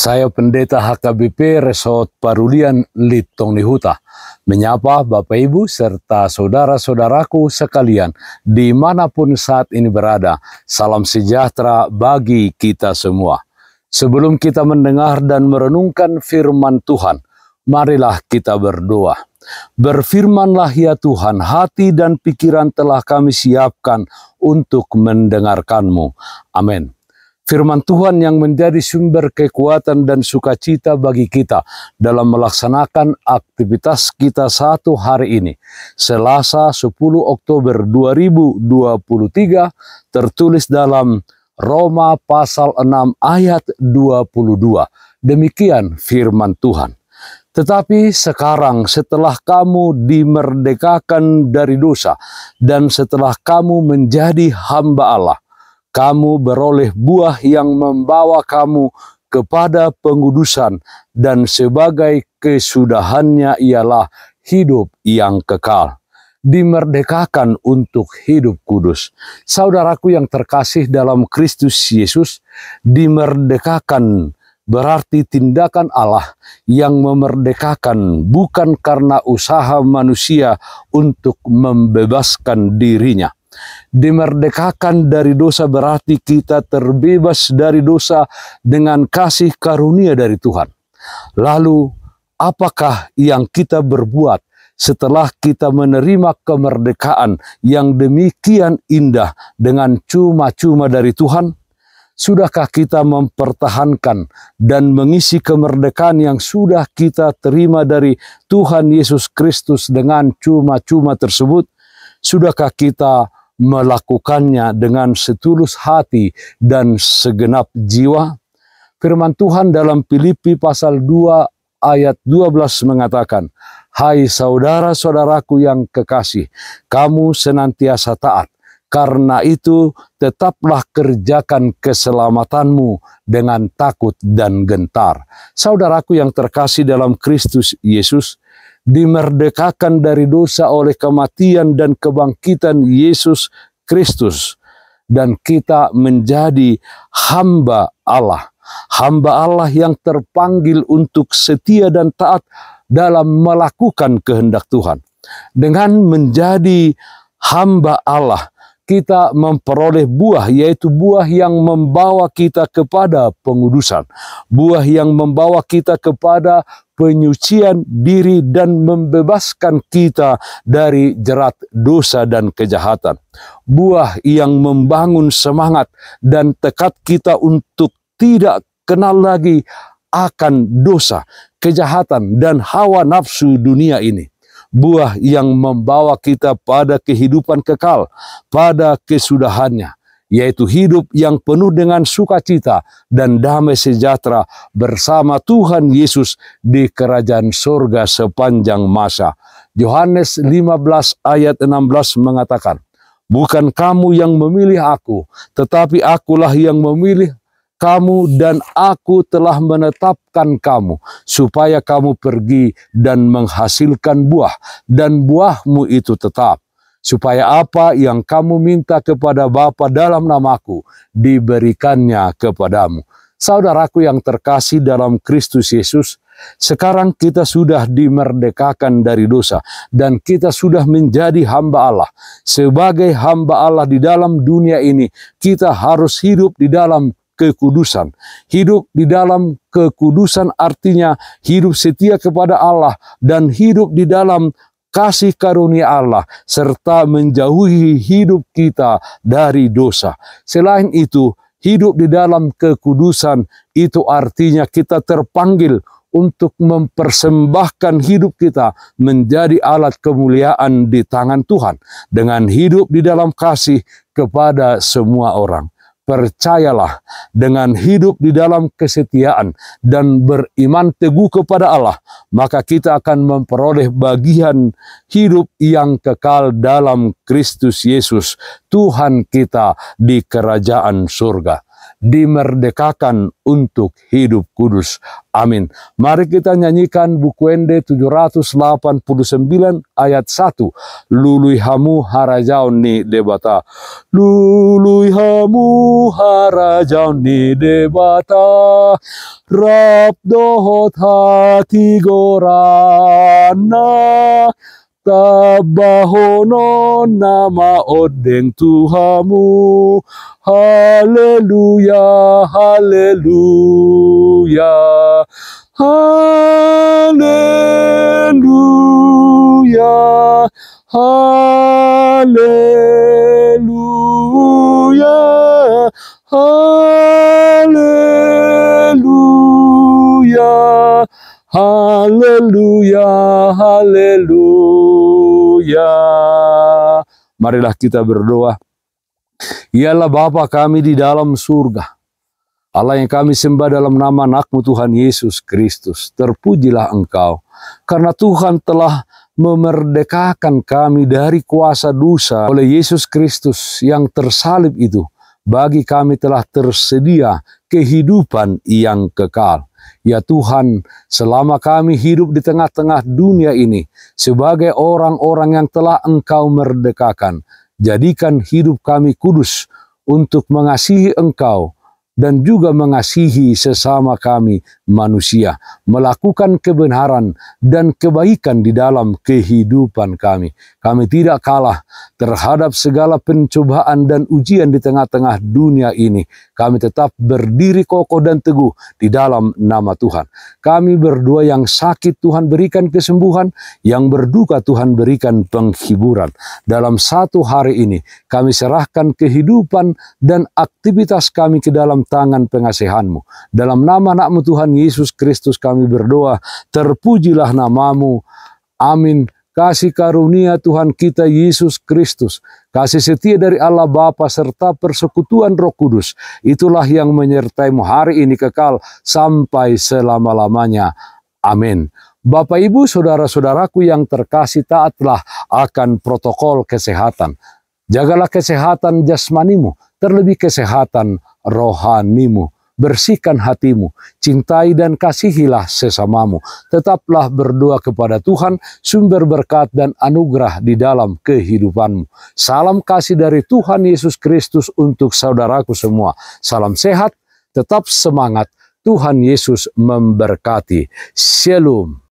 Saya Pendeta HKBP Resort Parulian Litong Nihuta menyapa Bapak Ibu serta saudara-saudaraku sekalian dimanapun saat ini berada. Salam sejahtera bagi kita semua. Sebelum kita mendengar dan merenungkan firman Tuhan, marilah kita berdoa. Berfirmanlah ya Tuhan, hati dan pikiran telah kami siapkan untuk mendengarkan-Mu. Amin. Firman Tuhan yang menjadi sumber kekuatan dan sukacita bagi kita dalam melaksanakan aktivitas kita satu hari ini. Selasa 10 Oktober 2023 tertulis dalam Roma pasal 6 ayat 22. Demikian firman Tuhan. Tetapi sekarang setelah kamu dimerdekakan dari dosa dan setelah kamu menjadi hamba Allah, kamu beroleh buah yang membawa kamu kepada pengudusan dan sebagai kesudahannya ialah hidup yang kekal. Dimerdekakan untuk hidup kudus. Saudaraku yang terkasih dalam Kristus Yesus, dimerdekakan berarti tindakan Allah yang memerdekakan bukan karena usaha manusia untuk membebaskan dirinya. Dimerdekakan dari dosa berarti kita terbebas dari dosa dengan kasih karunia dari Tuhan. Lalu, apakah yang kita berbuat setelah kita menerima kemerdekaan yang demikian indah dengan cuma-cuma dari Tuhan? Sudahkah kita mempertahankan dan mengisi kemerdekaan yang sudah kita terima dari Tuhan Yesus Kristus dengan cuma-cuma tersebut? Sudahkah kita melakukannya dengan setulus hati dan segenap jiwa? Firman Tuhan dalam Filipi pasal 2 ayat 12 mengatakan, "Hai saudara-saudaraku yang kekasih, kamu senantiasa taat. Karena itu tetaplah kerjakan keselamatanmu dengan takut dan gentar." Saudaraku yang terkasih dalam Kristus Yesus, dimerdekakan dari dosa oleh kematian dan kebangkitan Yesus Kristus, dan kita menjadi hamba Allah. Hamba Allah yang terpanggil untuk setia dan taat dalam melakukan kehendak Tuhan. Dengan menjadi hamba Allah, kita memperoleh buah, yaitu buah yang membawa kita kepada pengudusan. Buah yang membawa kita kepada penyucian diri dan membebaskan kita dari jerat dosa dan kejahatan. Buah yang membangun semangat dan tekad kita untuk tidak kenal lagi akan dosa, kejahatan, dan hawa nafsu dunia ini. Buah yang membawa kita pada kehidupan kekal, pada kesudahannya, yaitu hidup yang penuh dengan sukacita dan damai sejahtera bersama Tuhan Yesus di kerajaan surga sepanjang masa. Yohanes 15 ayat 16 mengatakan, "Bukan kamu yang memilih aku, tetapi akulah yang memilih kamu dan aku telah menetapkan kamu supaya kamu pergi dan menghasilkan buah dan buahmu itu tetap, supaya apa yang kamu minta kepada Bapa dalam namaku diberikannya kepadamu." Saudaraku yang terkasih dalam Kristus Yesus, sekarang kita sudah dimerdekakan dari dosa dan kita sudah menjadi hamba Allah. Sebagai hamba Allah di dalam dunia ini, kita harus hidup di dalam kekudusan. Hidup di dalam kekudusan artinya hidup setia kepada Allah dan hidup di dalam kasih karunia Allah serta menjauhi hidup kita dari dosa. Selain itu, hidup di dalam kekudusan itu artinya kita terpanggil untuk mempersembahkan hidup kita menjadi alat kemuliaan di tangan Tuhan dengan hidup di dalam kasih kepada semua orang. Percayalah, dengan hidup di dalam kesetiaan dan beriman teguh kepada Allah, maka kita akan memperoleh bagian hidup yang kekal dalam Kristus Yesus, Tuhan kita di kerajaan surga. dimerdekakan untuk hidup kudus. Amin. Mari kita nyanyikan buku Ende 789 ayat 1. Lului hamu harajaun ni debata. Lului hamu harajaun ni debata. Rap dohot hati gorana. Tabahono nama odeng Tuhamu. Haleluya, haleluya, haleluya, haleluya, haleluya, haleluya, haleluya. Marilah kita berdoa. Ialah Bapa kami di dalam surga, Allah yang kami sembah dalam nama anak-Mu Tuhan Yesus Kristus. Terpujilah Engkau, karena Tuhan telah memerdekakan kami dari kuasa dosa oleh Yesus Kristus yang tersalib itu. Bagi kami telah tersedia kehidupan yang kekal. Ya Tuhan, selama kami hidup di tengah-tengah dunia ini sebagai orang-orang yang telah Engkau merdekakan, jadikan hidup kami kudus untuk mengasihi Engkau dan juga mengasihi sesama kami manusia, melakukan kebenaran dan kebaikan di dalam kehidupan kami. Kami tidak kalah terhadap segala pencobaan dan ujian di tengah-tengah dunia ini. Kami tetap berdiri kokoh dan teguh di dalam nama Tuhan. Kami berdua yang sakit Tuhan berikan kesembuhan, yang berduka Tuhan berikan penghiburan. Dalam satu hari ini kami serahkan kehidupan dan aktivitas kami ke dalam tangan pengasihan-Mu. Dalam nama anak-Mu Tuhan Yesus Kristus kami berdoa, terpujilah nama-Mu. Amin. Kasih karunia Tuhan kita Yesus Kristus, kasih setia dari Allah Bapa serta persekutuan Roh Kudus, itulah yang menyertai-Mu hari ini kekal sampai selama-lamanya. Amin. Bapak, Ibu, saudara-saudaraku yang terkasih, taatlah akan protokol kesehatan. Jagalah kesehatan jasmanimu, terlebih kesehatan rohanimu. Bersihkan hatimu, cintai dan kasihilah sesamamu. Tetaplah berdoa kepada Tuhan, sumber berkat dan anugerah di dalam kehidupanmu. Salam kasih dari Tuhan Yesus Kristus untuk saudaraku semua. Salam sehat, tetap semangat. Tuhan Yesus memberkati. Shalom.